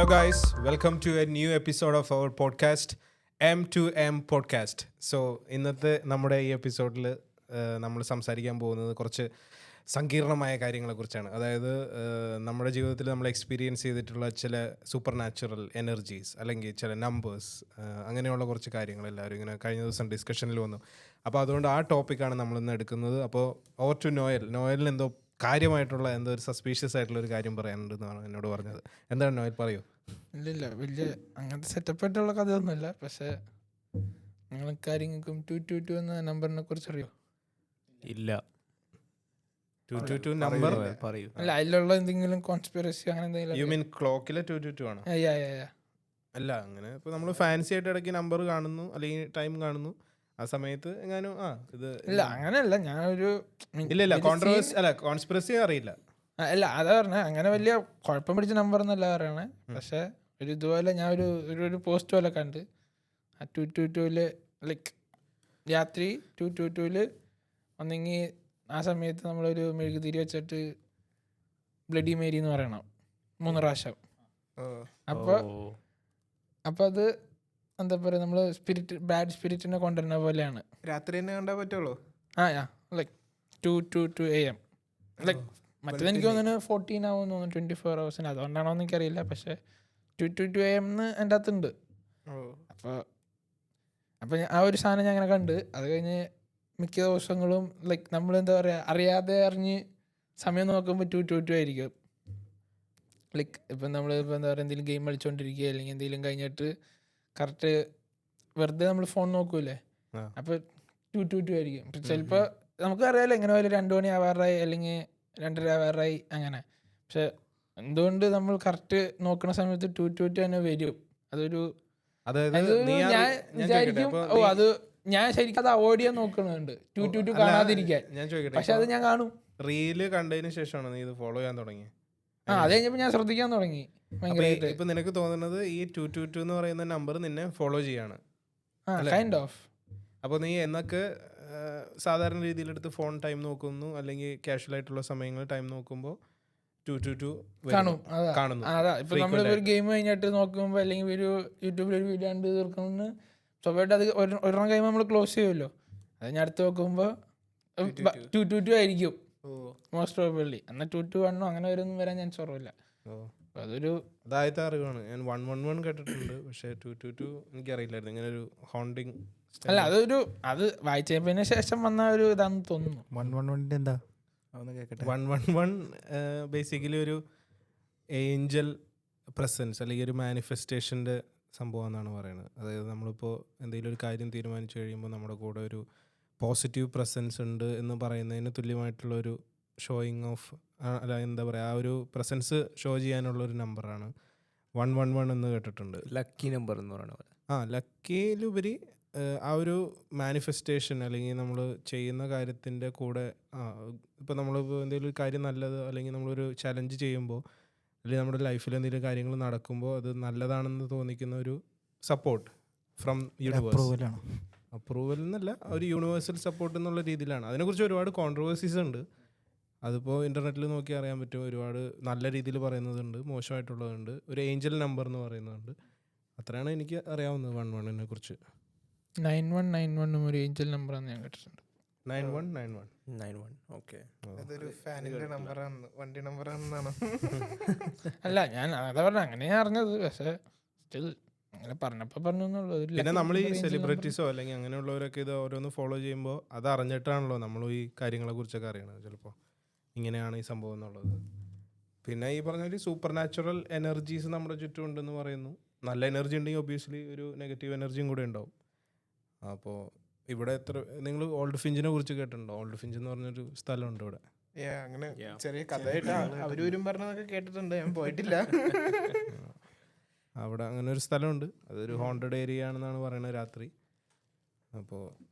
Hello, guys. Welcome to a new episode of our podcast, M2M Podcast. So, ഇന്നത്തെ നമ്മുടെ ഈ എപ്പിസോഡിൽ നമ്മൾ സംസാരിക്കാൻ പോകുന്നത് കുറച്ച് സങ്കീർണമായ കാര്യങ്ങളെക്കുറിച്ചാണ്. അതായത് നമ്മുടെ ജീവിതത്തിൽ നമ്മൾ എക്സ്പീരിയൻസ് ചെയ്തിട്ടുള്ള ചില സൂപ്പർ നാച്ചുറൽ എനർജീസ് അല്ലെങ്കിൽ ചില നമ്പേഴ്സ്, അങ്ങനെയുള്ള കുറച്ച് കാര്യങ്ങൾ എല്ലാവരും ഇങ്ങനെ കഴിഞ്ഞ ദിവസം ഡിസ്കഷനിൽ വന്നു. അപ്പോൾ അതുകൊണ്ട് ആ ടോപ്പിക്കാണ് നമ്മളിന്ന് എടുക്കുന്നത്. അപ്പോൾ ഓവർ ടു നോയലിന് എന്തോ കാര്യമായിട്ടുള്ള എന്തോ ഒരു സസ്പീഷ്യസ് ആയിട്ടുള്ള ഒരു കാര്യം പറയാനുണ്ടെന്നാണ് എന്നോട് പറഞ്ഞത്. എന്താണ് നോയൽ, പറയൂ. ഇല്ല വലിയ അങ്ങനത്തെ സെറ്റപ്പ് ആയിട്ടുള്ള കഥയൊന്നുമില്ല. പക്ഷെ നിങ്ങൾക്ക് ആരെങ്കിലും 222 എന്ന നമ്പറിനെ കുറിച്ച് അറിയോ? ഇല്ല. 222 നമ്പർ പറയൂ. അല്ല, അതിലുള്ള എന്തെങ്കിലും കോൺസ്പിറസി അങ്ങനെ എന്തെങ്കിലും? യു മീൻ ക്ലോക്കിലെ 222 ആണോ? അല്ല, അങ്ങനെ ഇപ്പോൾ നമ്മൾ ഫാൻസി ആയിട്ട് ഇടയ്ക്ക് നമ്പർ കാണുന്നു അല്ലെങ്കിൽ ടൈം കാണുന്നു, ആ സമയത്ത് എങ്ങാനും ഇത് ഇല്ല അങ്ങനെയല്ല. ഞാനൊരു ഇല്ല കോൺസ്പിറസി അറിയില്ല. അല്ല, അതാ പറഞ്ഞ അങ്ങനെ വലിയ കുഴപ്പം പിടിച്ച നമ്പർ എന്നല്ല പറയണേ. പക്ഷെ ഒരു ഇതുപോലെ ഞാൻ ഒരു പോസ്റ്റ് പോലെ കണ്ട് ആ 222 ലൈക്ക് രാത്രി 222 ഒന്നെങ്കിൽ ആ സമയത്ത് നമ്മളൊരു മെഴുകുതിരി വെച്ചിട്ട് ബ്ലഡി മേരി എന്ന് പറയണം 3 പ്രാവശ്യം. അപ്പോൾ അത് എന്താ പറയുക, നമ്മൾ ബാഡ് സ്പിരിറ്റിനെ കൊണ്ടുവരുന്ന പോലെയാണ്. രാത്രി തന്നെ കണ്ടാൽ പറ്റുള്ളൂ. Like 222 AM. ലൈക്ക് മറ്റേത് എനിക്ക് തോന്നുന്നു 14 ആവും തോന്നുന്നു, 24 hours. അതുകൊണ്ടാണോ എന്ന് എനിക്കറിയില്ല. പക്ഷേ 222 AM എൻ്റെ അകത്തുണ്ട്. അപ്പോൾ ആ ഒരു സാധനം ഞാൻ അങ്ങനെ കണ്ട്. അത് കഴിഞ്ഞ് മിക്ക ദിവസങ്ങളും ലൈക്ക് നമ്മൾ എന്താ പറയുക, അറിയാതെ അറിഞ്ഞ് സമയം നോക്കുമ്പോൾ 222 ആയിരിക്കും. ലൈക്ക് ഇപ്പം നമ്മൾ ഇപ്പോൾ എന്താ പറയുക, എന്തെങ്കിലും ഗെയിം കളിച്ചുകൊണ്ടിരിക്കുക അല്ലെങ്കിൽ എന്തെങ്കിലും കഴിഞ്ഞിട്ട് കറക്റ്റ് വെറുതെ നമ്മൾ ഫോൺ നോക്കൂലേ, അപ്പോൾ 222 ആയിരിക്കും. ചിലപ്പോൾ നമുക്കറിയാമല്ലോ എങ്ങനെ പോലെ 2 മണി ആവാറായി അല്ലെങ്കിൽ 2:30 ആവാറായി അങ്ങനെ. പക്ഷെ എന്തുകൊണ്ട് നമ്മൾ കറക്റ്റ് നോക്കുന്ന സമയത്ത് 222 തന്നെ വരും. അതൊരു ഞാൻ വിചാരിക്കും അത് ഞാൻ ശരിക്കും അത് അവോയ്ഡ് ചെയ്യാൻ നോക്കുന്നുണ്ട് 222 കാണാതിരിക്കാൻ. പക്ഷെ അത് ഞാൻ കാണും. റീല് കണ്ടതിന് ശേഷമാണ് നീ ഇത് ഫോളോ ചെയ്യാൻ തുടങ്ങി. അത് കഴിഞ്ഞപ്പോൾ ഞാൻ ശ്രദ്ധിക്കാൻ തുടങ്ങി ഭയങ്കരമായിട്ട്. ഇപ്പൊ നിനക്ക് തോന്നുന്നത് ഈ 222 എന്ന് പറയുന്ന നമ്പർ നിന്നെ ഫോളോ ചെയ്യാണ്? Kind of. അപ്പോൾ നീ എന്നൊക്കെ സാധാരണ രീതിയിലെടുത്ത് ഫോൺ ടൈം നോക്കുന്നു അല്ലെങ്കിൽ കാഷ്വൽ ആയിട്ടുള്ള സമയങ്ങൾ ടൈം നോക്കുമ്പോൾ 222 കാണുന്നു. അതാ ഇപ്പൊ നമ്മളിപ്പോൾ ഒരു ഗെയിം കഴിഞ്ഞിട്ട് നോക്കുമ്പോൾ അല്ലെങ്കിൽ ഒരു യൂട്യൂബിൽ ഒരു വീഡിയോ കണ്ട് തീർക്കുമ്പോൾ സ്വാഭാവികമായിട്ട് അത് ഒരെണ്ണം കഴിയുമ്പോൾ നമ്മൾ ക്ലോസ് ചെയ്യുമല്ലോ. അത് ഞാൻ അടുത്ത് നോക്കുമ്പോൾ 222 ആയിരിക്കും മോസ്റ്റ് പ്രോബബ്ലി. എന്നാൽ 221 അങ്ങനെ വരാൻ ചാൻസ് കുറവില്ല. അതൊരു അതായത് അറിവാണ്. ഞാൻ 111 കേട്ടിട്ടുണ്ട്, പക്ഷേ 222 എനിക്കറിയില്ലായിരുന്നു ഇങ്ങനെ ഒരു ഹോണ്ടിങ്. അല്ല, അത് വായിച്ചതിന് ശേഷം വന്ന ഒരു ഇതാണെന്ന് തോന്നുന്നു. 111 എന്താ? 111 ബേസിക്കലി ഒരു ഏഞ്ചൽ പ്രസൻസ് അല്ലെങ്കിൽ ഒരു മാനിഫെസ്റ്റേഷൻ്റെ സംഭവം എന്നാണ് പറയുന്നത്. അതായത് നമ്മളിപ്പോൾ എന്തെങ്കിലും ഒരു കാര്യം തീരുമാനിച്ചു കഴിയുമ്പോൾ നമ്മുടെ കൂടെ ഒരു പോസിറ്റീവ് പ്രസൻസ് ഉണ്ട് എന്ന് പറയുന്നതിന് തുല്യമായിട്ടുള്ളൊരു ഷോയിങ് ഓഫ്, അല്ല എന്താ പറയുക, ആ ഒരു പ്രസൻസ് ഷോ ചെയ്യാനുള്ളൊരു നമ്പറാണ് 111 എന്ന് കേട്ടിട്ടുണ്ട്. ലക്കി നമ്പർ എന്ന് പറയുന്ന പോലെ. ലക്കിയിലുപരി ആ ഒരു മാനിഫെസ്റ്റേഷൻ അല്ലെങ്കിൽ നമ്മൾ ചെയ്യുന്ന കാര്യത്തിൻ്റെ കൂടെ ഇപ്പോൾ നമ്മളിപ്പോൾ എന്തെങ്കിലും ഒരു കാര്യം നല്ലത് അല്ലെങ്കിൽ നമ്മളൊരു ചലഞ്ച് ചെയ്യുമ്പോൾ അല്ലെങ്കിൽ നമ്മുടെ ലൈഫിൽ എന്തെങ്കിലും കാര്യങ്ങൾ നടക്കുമ്പോൾ അത് നല്ലതാണെന്ന് തോന്നിക്കുന്ന ഒരു സപ്പോർട്ട് ഫ്രം യൂണിവേഴ്സ്. അപ്രൂവൽ എന്നല്ല, ഒരു യൂണിവേഴ്സൽ സപ്പോർട്ട് എന്നുള്ള രീതിയിലാണ്. അതിനെക്കുറിച്ച് ഒരുപാട് കോൺട്രവേഴ്സീസ് ഉണ്ട്. അതിപ്പോൾ ഇൻ്റർനെറ്റിൽ നോക്കി അറിയാൻ പറ്റും. ഒരുപാട് നല്ല രീതിയിൽ പറയുന്നതുണ്ട്, മോശമായിട്ടുള്ളതുണ്ട്. ഒരു ഏഞ്ചൽ നമ്പർ എന്ന് പറയുന്നുണ്ട്. അത്രയാണ് എനിക്ക് അറിയാവുന്നത് 111നെ കുറിച്ച്. 9191 ഒരു ഏഞ്ചൽ നമ്പറാണ് ഞാൻ കേട്ടിട്ടുണ്ട്. 9191 ഓക്കെ. അതൊരു ഫാനിന്റെ നമ്പറാണ്, വണ്ടി നമ്പറാണെന്നാണ്. അല്ല, ഞാൻ അതാ പറഞ്ഞ അങ്ങനെ ഞാൻ അറിഞ്ഞത്. പക്ഷേ സ്റ്റിൽ അങ്ങനെ പറഞ്ഞപ്പോൾ പറഞ്ഞുള്ളൂ. പിന്നെ നമ്മൾ ഈ സെലിബ്രിറ്റീസോ അല്ലെങ്കിൽ അങ്ങനെയുള്ളവരൊക്കെ ഇത് ഓരോന്ന് ഫോളോ ചെയ്യുമ്പോൾ അത് അറിഞ്ഞിട്ടാണല്ലോ നമ്മൾ ഈ കാര്യങ്ങളെക്കുറിച്ചൊക്കെ അറിയണത്. ചിലപ്പോൾ ഇങ്ങനെയാണ് ഈ സംഭവം എന്നുള്ളത്. പിന്നെ ഈ പറഞ്ഞ ഒരു സൂപ്പർ നാച്ചുറൽ എനർജീസ് നമ്മുടെ ചുറ്റും ഉണ്ടെന്ന് പറയുന്നു. നല്ല എനർജി ഉണ്ടെങ്കിൽ ഒബ്വിയസ്ലി ഒരു നെഗറ്റീവ് എനർജിയും കൂടെ ഉണ്ടാവും. അപ്പോൾ ഇവിടെ നിങ്ങൾ ഓൾഡ് ഫിഞ്ചിനെ കുറിച്ച് കേട്ടിട്ടുണ്ടോ? ഓൾഡ് ഫിഞ്ച് എന്ന് പറഞ്ഞൊരു സ്ഥലമുണ്ട് ഇവിടെ. അങ്ങനെ ചെറിയ കഥയായിട്ട് അവരൂരും പറഞ്ഞതൊക്കെ കേട്ടിട്ടുണ്ട്, ഞാൻ പോയിട്ടില്ല. അവിടെ അങ്ങനെ ഒരു സ്ഥലമുണ്ട്. അതൊരു ഹോണ്ടഡ് ഏരിയ ആണെന്നാണ് പറയുന്നത് രാത്രി. അപ്പോൾ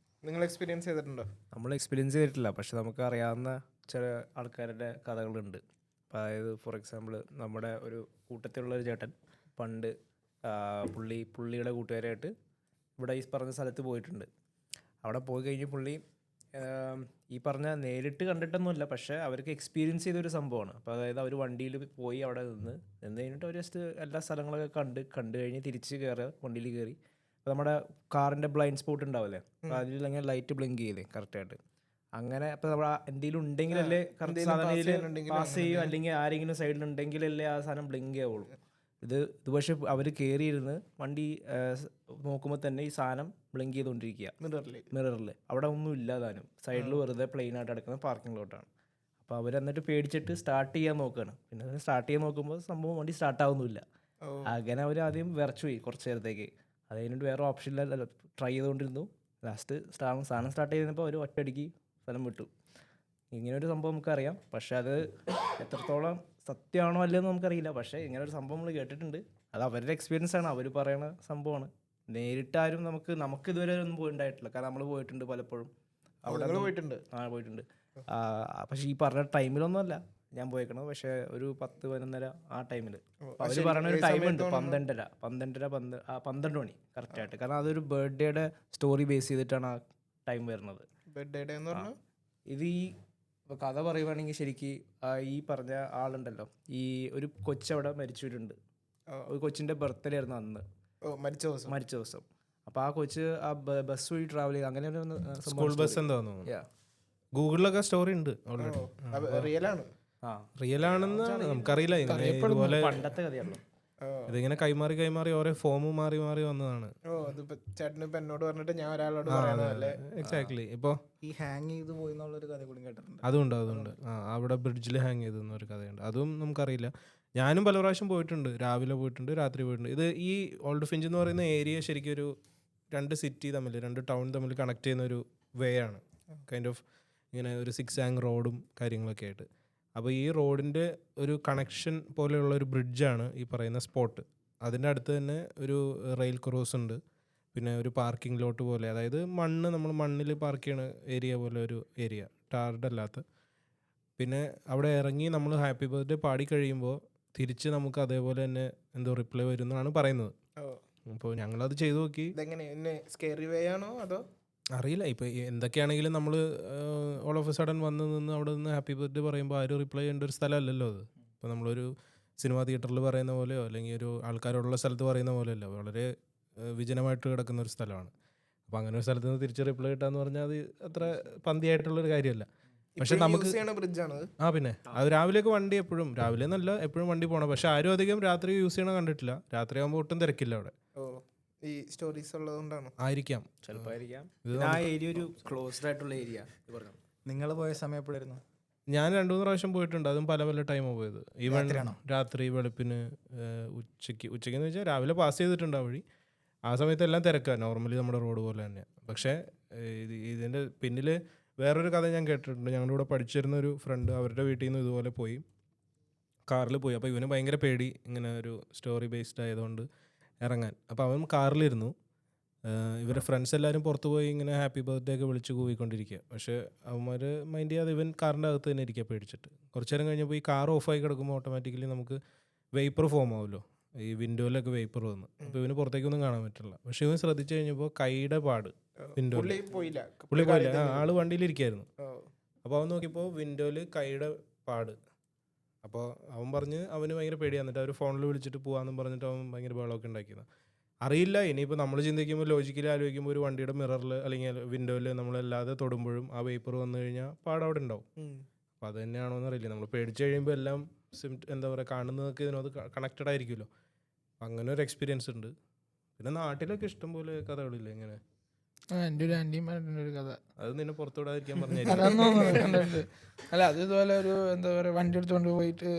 നിങ്ങൾ എക്സ്പീരിയൻസ് ചെയ്തിട്ടുണ്ടോ? നമ്മൾ എക്സ്പീരിയൻസ് ചെയ്തിട്ടില്ല, പക്ഷെ നമുക്ക് അറിയാവുന്ന ചില ആൾക്കാരുടെ കഥകളുണ്ട്. അതായത് ഫോർ എക്സാമ്പിൾ നമ്മുടെ ഒരു കൂട്ടത്തിലുള്ളൊരു ചേട്ടൻ പണ്ട് പുള്ളിയുടെ കൂട്ടുകാരായിട്ട് ഇവിടെ ഈ പറഞ്ഞ സ്ഥലത്ത് പോയിട്ടുണ്ട്. അവിടെ പോയി കഴിഞ്ഞ് പുള്ളി ഈ പറഞ്ഞ നേരിട്ട് കണ്ടിട്ടൊന്നുമില്ല, പക്ഷേ അവർക്ക് എക്സ്പീരിയൻസ് ചെയ്തൊരു സംഭവമാണ്. അപ്പോൾ അതായത് അവർ വണ്ടിയിൽ പോയി അവിടെ നിന്ന് കഴിഞ്ഞിട്ട് അവർ ജസ്റ്റ് എല്ലാ സ്ഥലങ്ങളൊക്കെ കണ്ടു കഴിഞ്ഞ് തിരിച്ച് കയറുക, വണ്ടിയിൽ കയറി. അപ്പോൾ നമ്മുടെ കാറിൻ്റെ ബ്ലൈൻഡ് സ്പോട്ട് ഉണ്ടാവില്ലേ, അപ്പോൾ അതിലിങ്ങനെ ലൈറ്റ് ബ്ലിങ്ക് ചെയ്തേ കറക്റ്റായിട്ട്. അങ്ങനെ അപ്പോൾ നമ്മൾ എന്തെങ്കിലും ഉണ്ടെങ്കിലല്ലേ കറക്റ്റ് സാധനം പാസ് ചെയ്യും, അല്ലെങ്കിൽ ആരെങ്കിലും സൈഡിലുണ്ടെങ്കിലല്ലേ ആ സാധനം ബ്ലിങ്ക് ആവുള്ളൂ. ഇത് പക്ഷേ അവർ കയറിയിരുന്ന് വണ്ടി നോക്കുമ്പോൾ തന്നെ ഈ സാധനം ബ്ലിങ്ക് ചെയ്തുകൊണ്ടിരിക്കുക മിററിൽ. അവിടെ ഒന്നും ഇല്ലാതാനും സൈഡിൽ വെറുതെ പ്ലെയിൻ ആയിട്ട് കിടക്കുന്ന പാർക്കിംഗ് ലോട്ടാണ്. അപ്പോൾ അവർ എന്നിട്ട് പേടിച്ചിട്ട് സ്റ്റാർട്ട് ചെയ്യാൻ നോക്കുകയാണ്. പിന്നെ സ്റ്റാർട്ട് ചെയ്യാൻ നോക്കുമ്പോൾ സംഭവം വണ്ടി സ്റ്റാർട്ടാവുന്നില്ല. അങ്ങനെ അവർ ആദ്യം വിറച്ചു പോയി കുറച്ച് നേരത്തേക്ക്. അത് കഴിഞ്ഞിട്ട് വേറെ ഓപ്ഷനില്ല, ട്രൈ ചെയ്തുകൊണ്ടിരുന്നു. ലാസ്റ്റ് സാധനം സ്റ്റാർട്ട് ചെയ്തപ്പോൾ അവർ ഒറ്റയടിക്ക് സ്ഥലം വിട്ടു. ഇങ്ങനൊരു സംഭവം നമുക്കറിയാം, പക്ഷെ അത് എത്രത്തോളം സത്യമാണോ അല്ലെന്ന് നമുക്കറിയില്ല. പക്ഷേ ഇങ്ങനെ ഒരു സംഭവം നമ്മൾ കേട്ടിട്ടുണ്ട്. അത് അവരുടെ എക്സ്പീരിയൻസ് ആണ്, അവർ പറയുന്ന സംഭവമാണ്. നേരിട്ടാരും നമുക്ക് ഇതുവരെ ഒന്നും പോയിട്ടുണ്ടായിട്ടില്ല. കാരണം നമ്മൾ പോയിട്ടുണ്ട് പലപ്പോഴും അവിടെ പോയിട്ടുണ്ട്. പക്ഷേ ഈ പറഞ്ഞ ടൈമിലൊന്നുമല്ല ഞാൻ പോയേക്കണത്. പക്ഷേ ഒരു 10-11 ആ ടൈമിൽ അവർ പറയുന്ന ഒരു ടൈമുണ്ട്, 12 മണി കറക്റ്റായിട്ട്. കാരണം അതൊരു ബർത്ത്ഡേയുടെ സ്റ്റോറി ബേസ് ചെയ്തിട്ടാണ് ആ ടൈം വരുന്നത്. ഇത് ഈ കഥ പറയുവാണെങ്കിൽ ശരിക്ക് ഈ പറഞ്ഞ ആളുണ്ടല്ലോ, ഈ ഒരു കൊച്ചവിടെ മരിച്ചിട്ടുണ്ട്. ഒരു കൊച്ചിൻ്റെ ബർത്ത്ഡേ ആയിരുന്നു അന്ന്, മരിച്ച ദിവസം. അപ്പോൾ ആ കൊച്ച് ആ ബസ് വഴി ട്രാവൽ ചെയ്ത് അങ്ങനെ സ്കൂൾ ബസ് എന്താന്ന് ഗൂഗിളിലൊക്കെ സ്റ്റോറി ഉണ്ട് ഓൾറെഡി. റിയൽ ആണെന്ന് നമുക്കറിയില്ല, ഇതുപോലെ പണ്ടത്തെ കഥയാണല്ലോ. ഇതിങ്ങനെ കൈമാറി ഓരോ ഫോം മാറി വന്നതാണ്. എക്സാക്ട്ലി. ഇപ്പൊ ഈ ഹാങ് ചെയ്ത് പോയി എന്നുള്ളൊരു കഥ കൂടി കേട്ടിട്ടുണ്ട്. അതുണ്ട്. അവിടെ ബ്രിഡ്ജിൽ ഹാങ് ചെയ്തെന്നൊരു കഥയുണ്ട്. അതും നമുക്കറിയില്ല. ഞാനും പല പ്രാവശ്യം പോയിട്ടുണ്ട്, രാവിലെ പോയിട്ടുണ്ട്, രാത്രി പോയിട്ടുണ്ട്. ഇത് ഈ ഓൾഡ് ഫിഞ്ച് എന്ന് പറയുന്ന ഏരിയ ശരിക്കും ഒരു 2 സിറ്റി തമ്മിൽ, 2 ടൗൺ തമ്മിൽ കണക്ട് ചെയ്യുന്ന ഒരു വേ ആണ്. കൈൻഡ് ഓഫ് ഇങ്ങനെ ഒരു 6 ആങ് റോഡും കാര്യങ്ങളൊക്കെ ആയിട്ട്. അപ്പോൾ ഈ റോഡിൻ്റെ ഒരു കണക്ഷൻ പോലെയുള്ള ഒരു ബ്രിഡ്ജാണ് ഈ പറയുന്ന സ്പോട്ട്. അതിൻ്റെ അടുത്ത് തന്നെ ഒരു റെയിൽ ക്രോസ് ഉണ്ട്, പിന്നെ ഒരു പാർക്കിംഗ് ലോട്ട് പോലെ, അതായത് നമ്മൾ മണ്ണിൽ പാർക്ക് ചെയ്യണ ഏരിയ പോലെ ഒരു ഏരിയ, ടാർഡ് അല്ലാത്ത. പിന്നെ അവിടെ ഇറങ്ങി നമ്മൾ ഹാപ്പി ബർത്ത്ഡേ പാടി കഴിയുമ്പോൾ തിരിച്ച് നമുക്ക് അതേപോലെ തന്നെ എന്തോ റിപ്ലൈ വരും എന്നാണ് പറയുന്നത്. അപ്പോൾ ഞങ്ങളത് ചെയ്തു നോക്കി. അറിയില്ല, ഇപ്പോൾ എന്തൊക്കെയാണെങ്കിലും നമ്മൾ ഓൾ ഓഫ് എ സഡൻ വന്ന് നിന്ന് അവിടെ നിന്ന് ഹാപ്പി ബർത്ത്ഡേ പറയുമ്പോൾ ആരും റിപ്ലൈ ചെയ്യേണ്ട ഒരു സ്ഥലമല്ലല്ലോ അത്. ഇപ്പോൾ നമ്മളൊരു സിനിമാ തിയേറ്ററിൽ പറയുന്ന പോലെയോ അല്ലെങ്കിൽ ഒരു ആൾക്കാരുള്ള സ്ഥലത്ത് പറയുന്ന പോലെയല്ല, വളരെ വിജനമായിട്ട് കിടക്കുന്ന ഒരു സ്ഥലമാണ്. അപ്പോൾ അങ്ങനെ ഒരു സ്ഥലത്ത് നിന്ന് തിരിച്ച് റിപ്ലൈ കിട്ടാന്ന് പറഞ്ഞാൽ അത് അത്ര പന്തിയായിട്ടുള്ളൊരു കാര്യമല്ല. പക്ഷെ നമുക്ക് പിന്നെ അത് രാവിലെയൊക്കെ വണ്ടി എപ്പോഴും, രാവിലെ എന്നല്ല എപ്പോഴും വണ്ടി പോകണം. പക്ഷെ ആരും അധികം രാത്രി യൂസ് ചെയ്യണ കണ്ടിട്ടില്ല. രാത്രി ആകുമ്പോൾ ഒട്ടും തിരക്കില്ല അവിടെ. ഈ സ്റ്റോറീസ് ഉള്ളതുകൊണ്ടാണ് ആയിരിക്കാം, ചിലപ്പോൾ ആയിരിക്കാം. ആ ഏരിയ ഒരു ക്ലോസ്ഡ് ആയിട്ടുള്ള ഏരിയ. നിങ്ങൾ പോയ സമയം എപ്പോഴായിരുന്നു? ഞാൻ 2-3 പ്രാവശ്യം പോയിട്ടുണ്ട്. അതും പല ടൈമാണ് പോയത്. ഈവൻ രാത്രി, വെളുപ്പിന്, ഉച്ചയ്ക്ക് എന്ന് വെച്ചാൽ രാവിലെ പാസ് ചെയ്തിട്ടുണ്ട് ആ വഴി. ആ സമയത്തെല്ലാം തിരക്കാണ്, നോർമലി നമ്മുടെ റോഡ് പോലെ തന്നെ. പക്ഷേ ഇതിൻ്റെ പിന്നിൽ വേറൊരു കഥ ഞാൻ കേട്ടിട്ടുണ്ട്. ഞങ്ങളുടെ കൂടെ പഠിച്ചിരുന്ന ഒരു ഫ്രണ്ട്, അവരുടെ വീട്ടിൽ നിന്ന് ഇതുപോലെ പോയി, കാറിൽ പോയി. അപ്പോൾ ഇവന് ഭയങ്കര പേടി, ഇങ്ങനെ ഒരു സ്റ്റോറി ബേസ്ഡ് ആയതുകൊണ്ട് ഇറങ്ങാൻ. അപ്പോൾ അവൻ കാറിലിരുന്നു, ഇവരുടെ ഫ്രണ്ട്സ് എല്ലാവരും പുറത്ത് പോയി ഇങ്ങനെ ഹാപ്പി ബർത്ത്ഡേ ഒക്കെ വിളിച്ച് കൂവിക്കൊണ്ടിരിക്കുക. പക്ഷേ അവന്മാർ മൈൻഡ് ചെയ്യാതെ ഇവൻ കാറിൻ്റെ അകത്ത് തന്നെ ഇരിക്കുക പേടിച്ചിട്ട്. കുറച്ച് നേരം കഴിഞ്ഞപ്പോൾ ഈ കാർ ഓഫായി കിടക്കുമ്പോൾ ഓട്ടോമാറ്റിക്കലി നമുക്ക് വേപ്പർ ഫോം ആവുമല്ലോ, ഈ വിൻഡോയിലൊക്കെ വേപ്പർ വന്നു. അപ്പോൾ ഇവന് പുറത്തേക്കൊന്നും കാണാൻ പറ്റില്ല. പക്ഷേ ഇവൻ ശ്രദ്ധിച്ചു കഴിഞ്ഞപ്പോൾ കൈയുടെ പാട് വിൻഡോയിൽ, പുള്ളി പോയില്ല, ആള് വണ്ടിയിലിരിക്കായിരുന്നു. അപ്പോൾ അവൻ നോക്കിയപ്പോൾ വിൻഡോയിൽ കൈയുടെ പാട്. അപ്പോൾ അവൻ പറഞ്ഞ് അവന് ഭയങ്കര പേടി. എന്നിട്ട് അവർ ഫോണിൽ വിളിച്ചിട്ട് പോകാമെന്നും പറഞ്ഞിട്ട് അവൻ ഭയങ്കര ബഹളമൊക്കെ ഉണ്ടാക്കിയത്. അറിയില്ല, ഇനിയിപ്പോൾ നമ്മൾ ചിന്തിക്കുമ്പോൾ ലോജിക്കലി ആലോചിക്കുമ്പോൾ ഒരു വണ്ടിയുടെ മിററിൽ അല്ലെങ്കിൽ വിൻഡോയിൽ നമ്മളല്ലാതെ തൊടുമ്പോഴും ആ വേപ്പർ വന്നു കഴിഞ്ഞാൽ പാട് അവിടെ ഉണ്ടാവും. അപ്പോൾ അത് തന്നെയാണോ എന്നറിയില്ല. നമ്മൾ പേടിച്ച് കഴിയുമ്പോൾ എല്ലാം എന്താ പറയുക, കാണുന്നതൊക്കെ ഇതിനകത്ത് കണക്റ്റഡ് ആയിരിക്കുമല്ലോ. അങ്ങനെ ഒരു എക്സ്പീരിയൻസ് ഉണ്ട്. പിന്നെ നാട്ടിലൊക്കെ ഇഷ്ടംപോലെ കഥകളില്ലേ ഇങ്ങനെ. എൻ്റെ ഒരു ആൻറ്റിയും പറഞ്ഞൊരു കഥ, അത് നിന്നെ പുറത്തുവിടാതിരിക്കാൻ പറഞ്ഞു. അല്ല അത് ഇതുപോലെ ഒരു എന്താ പറയുക, വണ്ടി എടുത്തുകൊണ്ട് പോയിട്ട്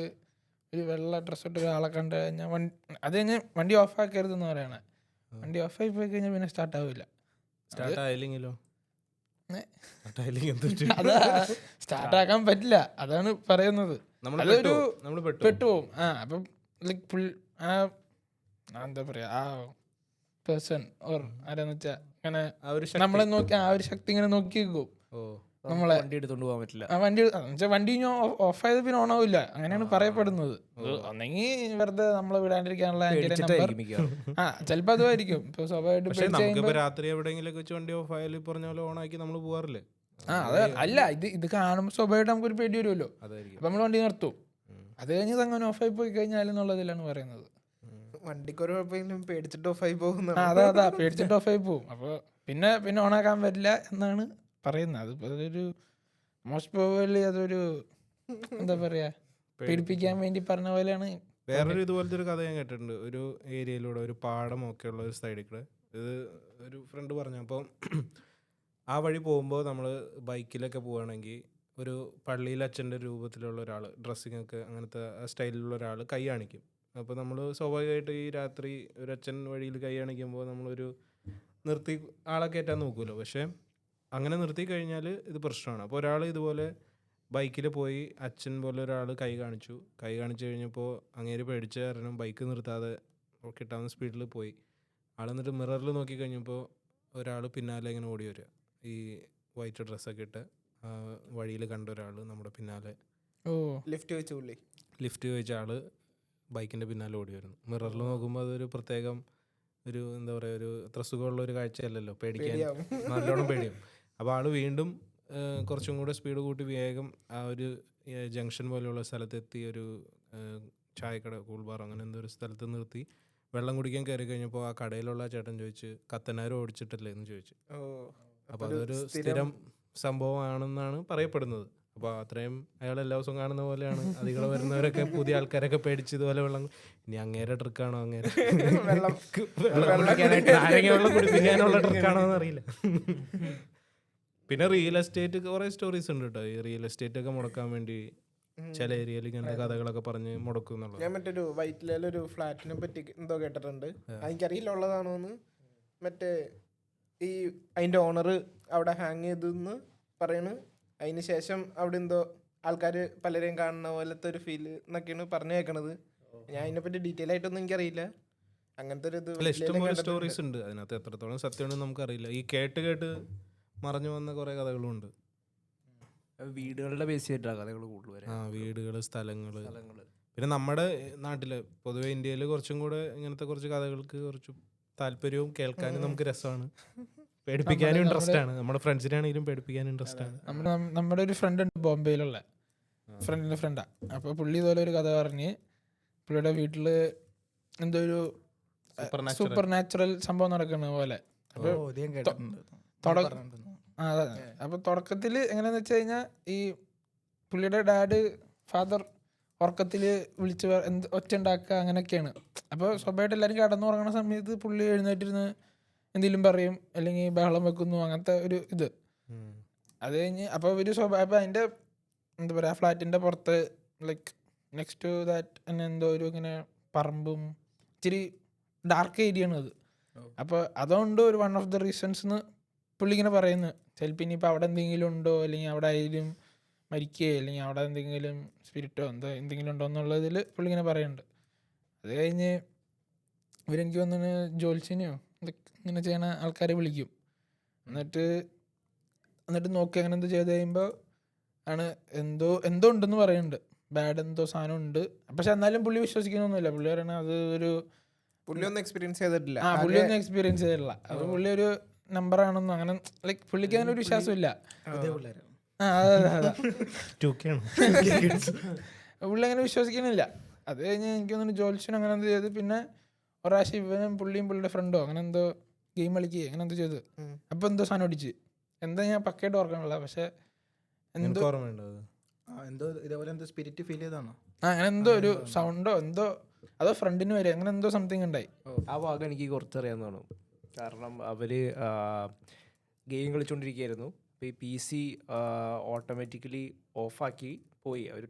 ഒരു വെള്ള ഡ്രസ്സ് ഇട്ട് ഒരാളെ കണ്ട് കഴിഞ്ഞാൽ അത് കഴിഞ്ഞ് വണ്ടി ഓഫ് ആക്കരുതെന്ന് പറയണേ. വണ്ടി ഓഫായി പോയി കഴിഞ്ഞാൽ പിന്നെ സ്റ്റാർട്ട് ആവില്ല. സ്റ്റാർട്ടായില്ലെങ്കിലോ? അതാ സ്റ്റാർട്ട് ആക്കാൻ പറ്റില്ല, അതാണ് പറയുന്നത്. അതൊരു പെട്ടുപോകും. അപ്പം ലൈക്ക് ഫുൾ എന്താ പറയാ, ആ പേഴ്സൺ ഓർ ആരാന്ന് വെച്ചാൽ അങ്ങനെ നമ്മളെ നോക്കി ആ ഒരു ശക്തി ഇങ്ങനെ നോക്കി വെക്കും നമ്മളെ. വണ്ടി എടുത്തോണ്ട് പോകാൻ പറ്റില്ല. വണ്ടി ഓഫ് ആയത് പിന്നെ ഓൺ ആവില്ല, അങ്ങനെയാണ് പറയപ്പെടുന്നത്. ഒന്നെങ്കിൽ വെറുതെ നമ്മളെ വിടാണ്ടിരിക്കാനുള്ള ചിലപ്പോ അതുമായിരിക്കും. ഇപ്പൊ സ്വാഭാവികമായിട്ടും രാത്രി എവിടെയെങ്കിലും വെച്ച് വണ്ടി ഓഫ് ആയാലും പറഞ്ഞ പോലെ ഓൺ ആക്കി നമ്മൾ പോകാറില്ലേ? അത് അല്ല, ഇത് കാണുമ്പോൾ സ്വാഭാവികമായിട്ട് നമുക്കൊരു പേടി വരുമല്ലോ. അതായിരിക്കും. അപ്പം നമ്മൾ വണ്ടി നിർത്തും. അത് കഴിഞ്ഞ് അങ്ങനെ ഓഫായി പോയി കഴിഞ്ഞാൽ എന്നുള്ളതിലാണ് പറയുന്നത്. വണ്ടിക്കൊരു കുഴപ്പമെങ്കിലും പേടിച്ചിട്ട് ഓഫായി പോകുന്ന. അതാ പേടിച്ചിട്ട് ഓഫായി പോകും. അപ്പോൾ പിന്നെ ഓണാക്കാൻ പറ്റില്ല എന്നാണ് പറയുന്നത്. അതിപ്പോൾ അതൊരു മോസ്റ്റ് പ്രോബബ്ലി അതൊരു എന്താ പറയുക, പേടിപ്പിക്കാൻ വേണ്ടി പറഞ്ഞ പോലെയാണ്. വേറൊരു ഇതുപോലത്തെ ഒരു കഥ ഞാൻ കേട്ടിട്ടുണ്ട്. ഒരു ഏരിയയിലൂടെ ഒരു പാടമൊക്കെ ഉള്ള ഒരു സൈഡിൽ കൂടെ ഇത് ഒരു ഫ്രണ്ട് പറഞ്ഞു. അപ്പോൾ ആ വഴി പോകുമ്പോൾ നമ്മൾ ബൈക്കിലൊക്കെ പോവുകയാണെങ്കിൽ ഒരു പള്ളിയിൽ അച്ഛൻ്റെ രൂപത്തിലുള്ള ഒരാൾ, ഡ്രസ്സിങ് ഒക്കെ അങ്ങനത്തെ സ്റ്റൈലിലുള്ള ഒരാൾ കൈ കാണിക്കും. അപ്പോൾ നമ്മൾ സ്വാഭാവികമായിട്ട് ഈ രാത്രി ഒരു അച്ഛൻ വഴിയിൽ കൈ കാണിക്കുമ്പോൾ നമ്മളൊരു നിർത്തി ആളെ കയറ്റാൻ നോക്കുമല്ലോ. പക്ഷേ അങ്ങനെ നിർത്തി കഴിഞ്ഞാൽ ഇത് പ്രശ്നമാണ്. അപ്പോൾ ഒരാൾ ഇതുപോലെ ബൈക്കിൽ പോയി അച്ഛൻ പോലെ ഒരാൾ കൈ കാണിച്ചു കഴിഞ്ഞപ്പോൾ അങ്ങേര് പേടിച്ച കാരണം ബൈക്ക് നിർത്താതെ കിട്ടാവുന്ന സ്പീഡിൽ പോയി. ആൾ എന്നിട്ട് മിററിൽ നോക്കി കഴിഞ്ഞപ്പോൾ ഒരാൾ പിന്നാലെ ഇങ്ങനെ ഓടി വരിക. ഈ വൈറ്റ് ഡ്രസ്സൊക്കെ ഇട്ട് വഴിയിൽ കണ്ട ഒരാൾ നമ്മുടെ പിന്നാലെ ലിഫ്റ്റ് ചോദിച്ച ആൾ ബൈക്കിൻ്റെ പിന്നാലെ ഓടി വരുന്നു. മിററിൽ നോക്കുമ്പോൾ അതൊരു പ്രത്യേകം ഒരു എന്താ പറയുക, ഒരു അത്ര സുഖമുള്ള ഒരു കാഴ്ചയല്ലല്ലോ. പേടിക്കാൻ നല്ലോണം പേടിയാവും. അപ്പോൾ ആൾ വീണ്ടും കുറച്ചും കൂടെ സ്പീഡ് കൂട്ടി വേഗം ആ ഒരു ജംഗ്ഷൻ പോലെയുള്ള സ്ഥലത്തെത്തി ഒരു ചായക്കട, കൂൾ ബാർ അങ്ങനെ എന്തോ ഒരു സ്ഥലത്ത് നിർത്തി വെള്ളം കുടിക്കാൻ കയറി കഴിഞ്ഞപ്പോൾ ആ കടയിലുള്ള ചേട്ടൻ ചോദിച്ച് കത്തനാരും ഓടിച്ചിട്ടല്ലേ എന്ന് ചോദിച്ചു. അപ്പോൾ അതൊരു സ്ഥിരം സംഭവമാണെന്നാണ് പറയപ്പെടുന്നത്. അപ്പോൾ അത്രയും അയാൾ എല്ലാ ദിവസവും കാണുന്ന പോലെയാണ് അതികളെ വരുന്നവരൊക്കെ പുതിയ ആൾക്കാരൊക്കെ പേടിച്ച് ഇതുപോലെ വെള്ളം. ഇനി അങ്ങേരെ ട്രിക്കാണോ, അങ്ങേരെ വെള്ളം കുടിപ്പിക്കാനുള്ള ട്രിക്കാണോ എന്നറിയില്ല. പിന്നെ റിയൽ എസ്റ്റേറ്റ് കുറേ സ്റ്റോറീസ് ഉണ്ട് കേട്ടോ. ഈ റിയൽ എസ്റ്റേറ്റ് ഒക്കെ മുടക്കാൻ വേണ്ടി ചില ഏരിയയിൽ ഇങ്ങനത്തെ കഥകളൊക്കെ പറഞ്ഞ് മുടക്കും എന്നുള്ളത്. ഞാൻ മറ്റൊരു വൈറ്റിലൊരു ഫ്ലാറ്റിനെ പറ്റി എന്തോ കേട്ടിട്ടുണ്ട്. എനിക്കറിയില്ല ഉള്ളതാണോന്ന്. മറ്റേ ഈ അതിൻ്റെ ഓണർ അവിടെ ഹാങ് ചെയ്തെന്ന് പറയണ്. അതിന് ശേഷം അവിടെ എന്തോ ആൾക്കാർ പലരെയും കാണുന്ന പോലത്തെ ഒരു ഫീൽ എന്നൊക്കെയാണ് പറഞ്ഞു കേൾക്കണത്. ഞാൻ അതിനെപ്പറ്റി ഡീറ്റെയിൽ ആയിട്ടൊന്നും എനിക്കറിയില്ല. അങ്ങനത്തെ ഒരു ഇത് ഇഷ്ടംപോലെ സ്റ്റോറീസ് ഉണ്ട്. അതിനകത്ത് എത്രത്തോളം സത്യമാണെന്ന് നമുക്കറിയില്ല. ഈ കേട്ട് മറഞ്ഞു വന്ന കുറേ കഥകളും ഉണ്ട്. വീടുകളുടെ ബേസ് ചെയ്തിട്ടാണ് കഥകൾ കൂടുതൽ വരെ. വീടുകൾ, സ്ഥലങ്ങൾ. പിന്നെ നമ്മുടെ നാട്ടിൽ പൊതുവെ ഇന്ത്യയിൽ കുറച്ചും കൂടെ ഇങ്ങനത്തെ കുറച്ച് കഥകൾക്ക് കുറച്ച് താല്പര്യവും കേൾക്കാനും നമുക്ക് രസമാണ്, പേടിപ്പിക്കാനും ഇൻട്രസ്റ്റ് ആണ്. നമ്മുടെ ഫ്രണ്ട്സിനാണെങ്കിലും പേടിപ്പിക്കാനും ഇൻട്രസ്റ്റ് ആണ്. നമ്മുടെ ഒരു ഫ്രണ്ട് ഉണ്ട് ബോംബെയിലുള്ള, ഫ്രണ്ടിൻ്റെ ഫ്രണ്ടാ. അപ്പോൾ പുള്ളി ഇതുപോലെ ഒരു കഥ പറഞ്ഞ് പുള്ളിയുടെ വീട്ടിൽ എന്തോ ഒരു സൂപ്പർ നാച്ചുറൽ സംഭവം നടക്കുന്ന പോലെ. അപ്പോൾ തുടക്കത്തിൽ എങ്ങനെയാന്ന് വെച്ച് കഴിഞ്ഞാൽ ഈ പുള്ളിയുടെ ഫാദർ ഉറക്കത്തിൽ വിളിച്ച് ഒച്ച ഉണ്ടാക്കുക അങ്ങനെയൊക്കെയാണ്. അപ്പോൾ സ്വാഭാവികമായിട്ട് എല്ലാവരും കിടന്നുറങ്ങുന്ന സമയത്ത് പുള്ളി എഴുന്നേറ്റിരുന്ന് എന്തെങ്കിലും പറയും, അല്ലെങ്കിൽ ബഹളം വെക്കുന്നു, അങ്ങനത്തെ ഒരു ഇത്. അത് കഴിഞ്ഞ് അപ്പോൾ ഒരു അപ്പോൾ അതിൻ്റെ എന്താ പറയുക, ഫ്ലാറ്റിൻ്റെ പുറത്ത് ലൈക്ക് നെക്സ്റ്റ് ടു ദാറ്റ് എന്തോ ഒരു ഇങ്ങനെ പറമ്പും ഇച്ചിരി ഡാർക്ക് ഏരിയ ആണ് അത്. അപ്പോൾ അതുകൊണ്ട് ഒരു വൺ ഓഫ് ദ റീസൺസ് പുള്ളി ഇങ്ങനെ പറയുന്നു, ചിലപ്പോൾ ഇനിയിപ്പോൾ അവിടെ എന്തെങ്കിലും ഉണ്ടോ, അല്ലെങ്കിൽ അവിടെ ആയാലും മരിക്കുകയോ അല്ലെങ്കിൽ അവിടെ എന്തെങ്കിലും സ്പിരിറ്റോ എന്തെങ്കിലും ഉണ്ടോ എന്നുള്ളതിൽ പുള്ളി ഇങ്ങനെ പറയുന്നുണ്ട്. അത് കഴിഞ്ഞ് ഇവരെനിക്ക് വന്നിട്ട് ജോത്സ്യനെയോ ഇങ്ങനെ ചെയ്യണ ആൾക്കാരെ വിളിക്കും. എന്നിട്ട് നോക്കി അങ്ങനെ എന്തോ ചെയ്ത് കഴിയുമ്പോൾ ആണ് എന്തോ ഉണ്ടെന്ന് പറയുന്നുണ്ട്, ബാഡ് എന്തോ സാധനം ഉണ്ട്. പക്ഷെ എന്നാലും പുള്ളി വിശ്വസിക്കുന്നൊന്നുമില്ല. പുള്ളി പറയണ അത് ഒരു പുള്ളിയൊന്നും എക്സ്പീരിയൻസ് ചെയ്തിട്ടില്ല. പുള്ളിയൊന്നും എക്സ്പീരിയൻസ് ചെയ്തിട്ടില്ല. അത് പുള്ളി ഒരു നമ്പറാണെന്നോ അങ്ങനെ ലൈക്ക് പുള്ളിക്ക് അങ്ങനെ ഒരു വിശ്വാസമില്ല. പുള്ളി അങ്ങനെ വിശ്വസിക്കുന്നില്ല. അത് കഴിഞ്ഞ് എനിക്ക് തോന്നുന്നു ജോത്സ്യനും അങ്ങനെ എന്തോ ചെയ്ത്, പിന്നെ ഒരാഴ്ച ഇവനും പുള്ളിയുടെ ഫ്രണ്ടോ അങ്ങനെ എന്തോ ഗെയിം കളിക്കുകയോ അങ്ങനെ എന്തോ ചെയ്ത് അപ്പോൾ എന്തോ സാധനം അടിച്ച് എന്താ ഞാൻ പക്കയായിട്ട് ഓർക്കാനുള്ള. പക്ഷെ എന്തോ ഇതേപോലെ എന്തോ സ്പിരിറ്റ് ഫീൽ ചെയ്താണോ അങ്ങനെ എന്തോ ഒരു സൗണ്ടോ എന്തോ അതോ ഫ്രണ്ടിന് വരെ അങ്ങനെ എന്തോ സംതിങ് ഉണ്ടായി. ആ ഭാഗം എനിക്ക് കുറച്ചറിയാവുന്നതാണ്. കാരണം അവർ ഗെയിം കളിച്ചുകൊണ്ടിരിക്കുകയായിരുന്നു. അപ്പോൾ ഈ PC ഓട്ടോമാറ്റിക്കലി ഓഫാക്കി പോയി. അവർ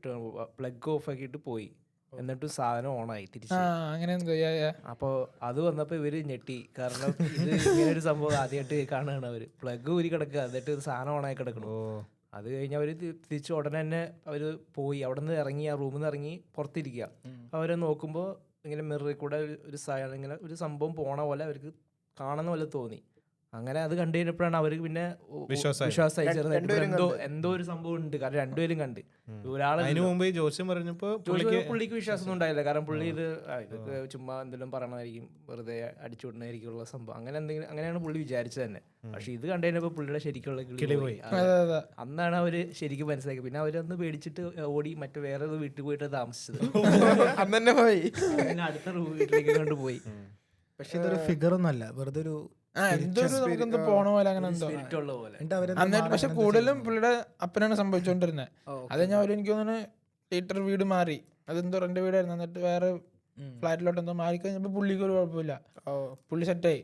പ്ലഗ് ഓഫാക്കിയിട്ട് പോയി. എന്നിട്ട് സാധനം ഓണായി തിരിച്ച്. അങ്ങനെ എന്തോ. അപ്പോൾ അത് വന്നപ്പോൾ ഇവർ ഞെട്ടി. കാരണം ഇത് ഇങ്ങനെ ഒരു സംഭവം ആദ്യമായിട്ട് കാണുകയാണ് അവർ. പ്ലഗ് ഊരി കിടക്കുക, എന്നിട്ട് സാധനം ഓണായി കിടക്കണു. അത് കഴിഞ്ഞ് അവർ തിരിച്ച് ഉടനെ തന്നെ അവർ പോയി അവിടെ നിന്ന് ഇറങ്ങി, ആ റൂമിൽ നിന്ന് ഇറങ്ങി പുറത്തിരിക്കുക. അവരെ നോക്കുമ്പോൾ ഇങ്ങനെ മിററിൽ കൂടെ ഒരു ഇങ്ങനെ ഒരു സംഭവം പോണ പോലെ അവർക്ക് കാണുന്ന പോലെ തോന്നി. അങ്ങനെ അത് കണ്ടു കഴിഞ്ഞപ്പോഴാണ് അവർക്ക് പിന്നെ വിശ്വാസമായി. വിശ്വാസമായി ചേർന്നത്. രണ്ടുപേരും എന്തോ ഒരു സംഭവം ഉണ്ട്, കാരണം രണ്ടുപേരും കണ്ട്. ഒരാളെ അതിനു മുമ്പ് ഈ ജോസ്യം പറഞ്ഞപ്പോ പുള്ളിക്ക് വിശ്വാസമൊന്നും ഉണ്ടായില്ല, കാരണം പുള്ളി ഇതൊക്കെ ചുമ്മാ എന്തെങ്കിലും പറയണതായിരിക്കും, വെറുതെ അടിച്ചുവിടുന്നതായിരിക്കും ഉള്ള സംഭവം, അങ്ങനെയാണ് പുള്ളി വിചാരിച്ചത് തന്നെ. പക്ഷെ ഇത് കണ്ടു കഴിഞ്ഞപ്പോൾ പുള്ളിയുടെ ശരിക്കുള്ള കിളി പോയി. അന്നാണ് അവര് ശരിക്കും മനസ്സിലാക്കി. പിന്നെ അവരന്ന് പേടിച്ചിട്ട് ഓടി മറ്റു വേറെ വീട്ടിൽ പോയിട്ട് താമസിച്ചത്. അന്ന് തന്നെ പോയി. പിന്നെ അടുത്ത വീട്ടിലേക്ക് കൊണ്ടുപോയി. പക്ഷെ ഇതൊരു ഫിഗർ ഒന്നല്ല, വെറുതെ ഒരു എന്തൊരു നമുക്കെന്തോ പോണ പോലെ അങ്ങനെ എന്തോ സ്പിരിറ്റുള്ള പോലെ. എന്നിട്ട് പക്ഷെ കൂടുതലും പുള്ളിയുടെ അപ്പനാണ് സംഭവിച്ചുകൊണ്ടിരുന്നത്. അത് കഴിഞ്ഞാൽ അവര് എനിക്ക് തോന്നുന്നു തിയേറ്റർ വീട് മാറി, അതെന്തോ എൻ്റെ വീടായിരുന്നു. എന്നിട്ട് വേറെ ഫ്ലാറ്റിലോട്ട് എന്തോ മാറി കഴിഞ്ഞപ്പോൾ പുള്ളിക്ക് ഒരു കുഴപ്പമില്ല, പുള്ളി സെറ്റായി.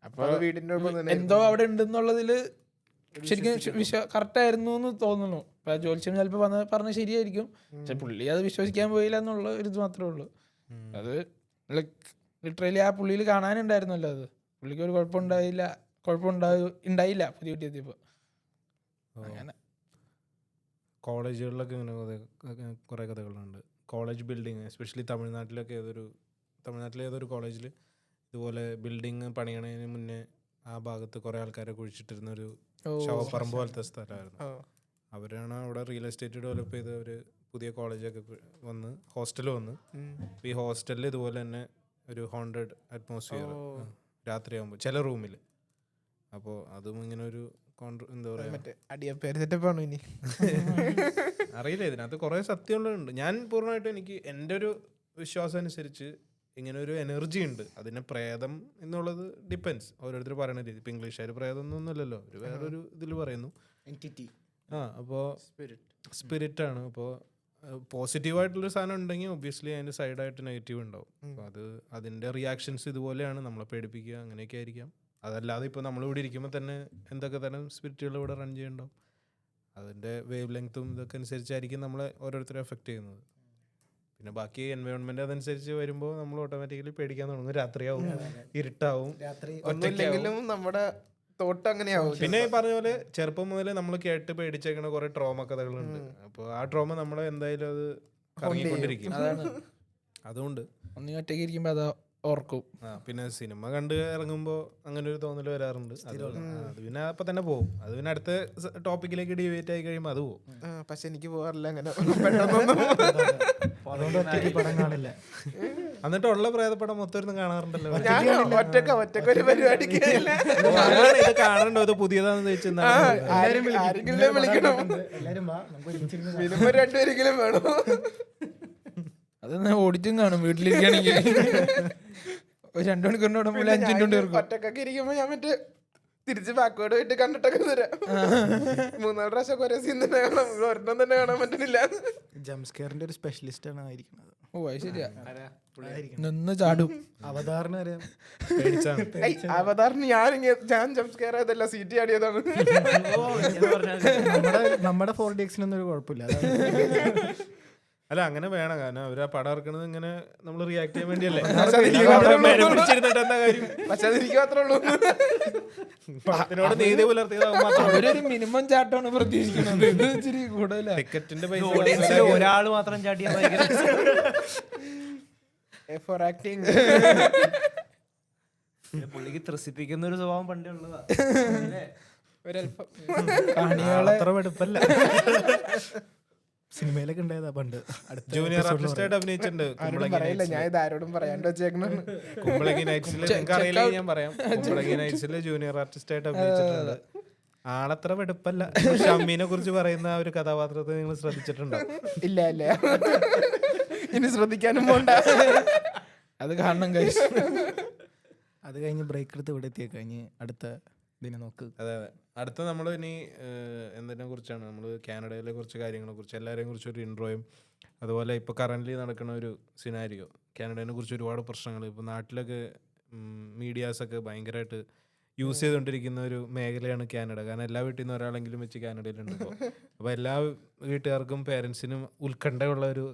അപ്പൊ വീടിന്റെ എന്തോ അവിടെ ഉണ്ടെന്നുള്ളതില് ശരിക്കും കറക്റ്റ് ആയിരുന്നു എന്ന് തോന്നുന്നു. ഇപ്പൊ ജോത്സ്യം ചിലപ്പോൾ പറഞ്ഞ ശരിയായിരിക്കും, പക്ഷെ പുള്ളി അത് വിശ്വസിക്കാൻ പോയില്ല എന്നുള്ള ഒരു ഇത് മാത്രമേ ഉള്ളൂ. അത് ലൈക്ക് ലിറ്ററലി ആ പുള്ളിയിൽ കാണാനുണ്ടായിരുന്നല്ലോ, അത് പുള്ളിക്ക് ഒരു കുഴപ്പമുണ്ടായില്ല പുതിയ വീട്ടിലെത്തിയപ്പോൾ. അങ്ങനെ കോളേജുകളിലൊക്കെ ഇങ്ങനെ കുറേ കഥകളുണ്ട്. കോളേജ് ബിൽഡിങ് എസ്പെഷ്യലി തമിഴ്നാട്ടിലെ ഏതൊരു കോളേജിൽ ഇതുപോലെ ബിൽഡിങ് പണിയണതിന് മുന്നേ ആ ഭാഗത്ത് കുറേ ആൾക്കാരെ കുഴിച്ചിട്ടിരുന്ന ഒരു ശവപ്പറമ്പ് പോലത്തെ സ്ഥലമായിരുന്നു. അവരാണ് അവിടെ റിയൽ എസ്റ്റേറ്റ് ഡെവലപ്പ് ചെയ്ത് അവർ പുതിയ കോളേജൊക്കെ വന്ന് ഹോസ്റ്റൽ വന്ന്. ഈ ഹോസ്റ്റലിൽ ഇതുപോലെ തന്നെ ഒരു ഹോണ്ടഡ് അറ്റ്മോസ്ഫിയർ രാത്രിയാകുമ്പോൾ ചില റൂമിൽ. അപ്പോൾ അതും ഇങ്ങനെ ഒരു എന്താ പറയുക, ഇനി അറിയില്ല, ഇതിനകത്ത് കുറേ സത്യമുള്ളതുണ്ട്. ഞാൻ പൂർണ്ണമായിട്ടും എനിക്ക് എൻ്റെ ഒരു വിശ്വാസം അനുസരിച്ച് ഇങ്ങനെ ഒരു എനർജി ഉണ്ട്. അതിനെ പ്രേതം എന്നുള്ളത് ഡിപ്പെൻസ്, ഓരോരുത്തർ പറയുന്ന രീതി. ഇപ്പം ഇംഗ്ലീഷുകാർ പ്രേതം ഒന്നുമല്ലല്ലോ, ഒരു വേറൊരു ഇതിൽ പറയുന്നു. അപ്പോൾ സ്പിരിറ്റാണ്. അപ്പോൾ പോസിറ്റീവായിട്ടുള്ളൊരു സാധനം ഉണ്ടെങ്കിൽ ഒബ്വിയസ്ലി അതിൻ്റെ സൈഡായിട്ട് നെഗറ്റീവ് ഉണ്ടാവും. അപ്പോൾ അതിൻ്റെ റിയാക്ഷൻസ് ഇതുപോലെയാണ്, നമ്മളെ പേടിപ്പിക്കുക, അങ്ങനെയൊക്കെ ആയിരിക്കാം. അതല്ലാതെ ഇപ്പോൾ നമ്മളിവിടെ ഇരിക്കുമ്പോൾ തന്നെ എന്തൊക്കെ തരം സ്പിരിറ്റുകൾ ഇവിടെ റൺ ചെയ്യുന്നുണ്ടാവും. അതിൻ്റെ വേവ് ലെങ്ത്തും ഇതൊക്കെ അനുസരിച്ചായിരിക്കും നമ്മളെ ഓരോരുത്തരെ എഫക്റ്റ് ചെയ്യുന്നത്. പിന്നെ ബാക്കി എൻവയോൺമെന്റ് അതനുസരിച്ച് വരുമ്പോൾ നമ്മൾ ഓട്ടോമാറ്റിക്കലി പേടിക്കാൻ തുടങ്ങും. രാത്രിയാവും, ഇരുട്ടാവും, ഒന്നുമില്ലെങ്കിലും നമ്മുടെ തോട്ട് അങ്ങനെയാവും. പിന്നെ ഈ പറഞ്ഞ പോലെ ചെറുപ്പം മുതലേ നമ്മൾ കേട്ട് പേടിച്ചേക്കണ കുറെ ട്രോമ കഥകളുണ്ട്. അപ്പോൾ ആ ട്രോമ നമ്മളെ എന്തായാലും അത് കറങ്ങിക്കൊണ്ടിരിക്കും. അതുകൊണ്ട് ഒന്നീ ഒറ്റയ്ക്ക് ഇരിക്കുമ്പോൾ അത് ഓർക്കും. പിന്നെ സിനിമ കണ്ട് ഇറങ്ങുമ്പോൾ അങ്ങനെ ഒരു തോന്നൽ വരാറുണ്ട്. അത് പിന്നെ അപ്പൊ തന്നെ പോകും. അത് പിന്നെ അടുത്ത ടോപ്പിക്കിലേക്ക് ഡിവേറ്റ് ആയി കഴിയുമ്പോൾ അത് പോകും. പക്ഷെ എനിക്ക് പോകാറില്ല അങ്ങനെ. എന്നിട്ട് ഉള്ള പ്രേതപ്പടം മൊത്തം ഇരുന്ന് കാണാറുണ്ടല്ലോ. ഒറ്റക്ക് ഒരു പരിപാടിക്ക് ഇത് കാണണ്ടോ, ഇത് പുതിയതാണെന്ന് ചോദിച്ചാൽ ആരെങ്കിലും വിളിക്കണം, മിനിമം രണ്ടുപേരെങ്കിലും വേണം. അത് ഓടിച്ചും കാണും വീട്ടിലിരിക്കുകയാണെങ്കിൽ. ഒരു 2 മണിക്കൂറിനോട് 5 മിനിറ്റ് ഒറ്റക്കൊക്കെ ഇരിക്കുമ്പോ ഞാൻ മറ്റേ തിരിച്ച് ബാക്ക്വേർഡ് പോയിട്ട് കണ്ടിട്ടൊക്കെ തരാം. 3-4 പ്രാവശ്യം ഒരേ സീൻ തന്നെ കാണാം, ഒരെണ്ണം തന്നെ കാണാൻ പറ്റുന്നില്ല. ജംസ്കെയറിന്റെ ഒരു സ്പെഷ്യലിസ്റ്റ് ആണ് ആയിരിക്കുന്നത്. ഓ അത് ശരിയാ, നിന്ന് ചാടും. അവതാറിന് വരെ അവതാറിന് ഞാൻ ജംസ്കെയർ ആയതല്ല, സീറ്റ് ചാടിയതാണ്. നമ്മുടെ 4DXനൊന്നും ഒരു കുഴപ്പമില്ല. അല്ല അങ്ങനെ വേണം, കാരണം അവർ ആ പടം ഇറക്കണത് ഇങ്ങനെ നമ്മൾ റിയാക്ട് ചെയ്യാൻ വേണ്ടിയല്ലേ. പക്ഷെ അതെനിക്ക് മാത്രമേ ഉള്ളൂ. പടത്തിനോട് നീതി പുലർത്തിയതാകുമ്പോൾ അവരൊരു മിനിമം ചാട്ടമാണ് പ്രതീക്ഷിക്കുന്നത്. ഇത് ഇച്ചിരി കൂടുതലാ. ടിക്കറ്റിന്റെ പൈസ ഓഡിയൻസിൽ ഒരാൾ മാത്രം ചാടിയാൽ ഫോർ ആക്ടിങ്. പുള്ളിക്ക് ത്രസിപ്പിക്കുന്ന ഒരു സ്വഭാവം പണ്ടേ ഉള്ളതാ. ഒരല്പം അത്ര വെടുപ്പല്ല. സിനിമയിലൊക്കെ ഉണ്ടായതാ പണ്ട്. ജൂനിയർ ആർട്ടിസ്റ്റായിട്ട് അഭിനയിച്ചിട്ടുണ്ട്. പറയില്ല, ഞാൻ ഇത് ആരോടും പറയാണ്ട് വെച്ചേക്കണ. കുമ്പളങ്ങി നൈറ്റ്സിൽ നിങ്ങൾക്ക് അറിയില്ലെങ്കിൽ ഞാൻ പറയാം. കുമ്പളങ്ങി നൈറ്റ്സിൽ ജൂനിയർ ആർട്ടിസ്റ്റായിട്ട് അഭിനയിച്ചിട്ടുണ്ട്. ആളത്ര വെടുപ്പല്ല. ഷമ്മീനെ കുറിച്ച് പറയുന്ന ആ ഒരു കഥാപാത്രത്തെ നിങ്ങൾ ശ്രദ്ധിച്ചിട്ടുണ്ടോ? ഇല്ല ഇല്ല, ഇനി ശ്രദ്ധിക്കാനും പോണ്ട. അത് കാണണം guys. അത് കഴിഞ്ഞ് ബ്രേക്ക് എടുത്ത് ഇവിടെ എത്തിയ കഴിഞ്ഞ് അടുത്ത ഇതിനെ നോക്ക്. അതെ അതെ, അടുത്ത നമ്മൾ ഇനി എന്തിനെ കുറിച്ചാണ്, നമ്മൾ കാനഡയിലെ കുറച്ച് കാര്യങ്ങളെ കുറിച്ച് എല്ലാവരെയും കുറിച്ച് ഒരു ഇൻട്രോയും, അതുപോലെ ഇപ്പോൾ കറൻ്റ്ലി നടക്കുന്ന ഒരു സിനാരിയോ, കാനഡയെ കുറിച്ച് ഒരുപാട് പ്രശ്നങ്ങൾ ഇപ്പോൾ നാട്ടിലൊക്കെ മീഡിയാസൊക്കെ ഭയങ്കരമായിട്ട് യൂസ് ചെയ്തുകൊണ്ടിരിക്കുന്ന ഒരു മേഖലയാണ് കാനഡ. കാരണം എല്ലാ വീട്ടിൽ നിന്ന് ഒരാളെങ്കിലും വെച്ച് കാനഡയിലുണ്ട് ഇപ്പോൾ. അപ്പോൾ എല്ലാ വീട്ടുകാർക്കും പേരൻസിനും ഉത്കണ്ഠയുള്ള ഒരു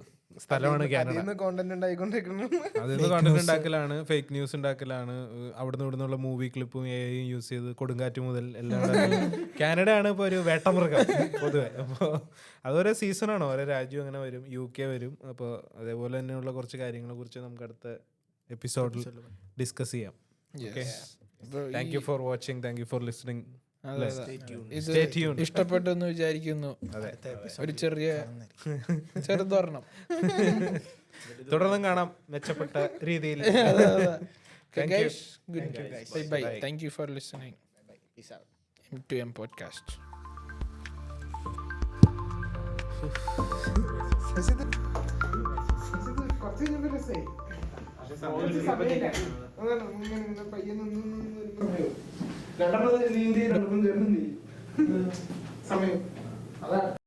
സ്ഥലമാണ് കാനഡ. അതിൽ നിന്ന് കോണ്ടന്റ് ഉണ്ടാക്കലാണ്, ഫേക്ക് ന്യൂസ് ഉണ്ടാക്കലാണ്, അവിടുന്ന് ഇവിടുന്നുള്ള മൂവി ക്ലിപ്പും AI യൂസ് ചെയ്ത് കൊടുങ്കാറ്റ് മുതൽ എല്ലാം കാനഡയാണ് ഇപ്പോൾ ഒരു വേട്ടമൃഗം പൊതുവെ. അപ്പോൾ അതൊരോ സീസണാണ്, ഓരോ രാജ്യം അങ്ങനെ വരും, UK വരും. അപ്പോൾ അതേപോലെ തന്നെയുള്ള കുറച്ച് കാര്യങ്ങളെ കുറിച്ച് നമുക്ക് അടുത്ത എപ്പിസോഡിൽ ഡിസ്കസ് ചെയ്യാം. Okay, thank you for watching, thank you for listening. അതെ, അതെ. ഇത് Stay tuned. ഇഷ്ടപ്പെട്ടെന്ന് വിചാരിക്കുന്നു. ഒരു ചെറുതൊരെണ്ണം. തുടർന്നും കാണാം മെച്ചപ്പെട്ട രീതിയിൽ. Bye. Thank you for listening. Peace out. M2M podcast. സമയം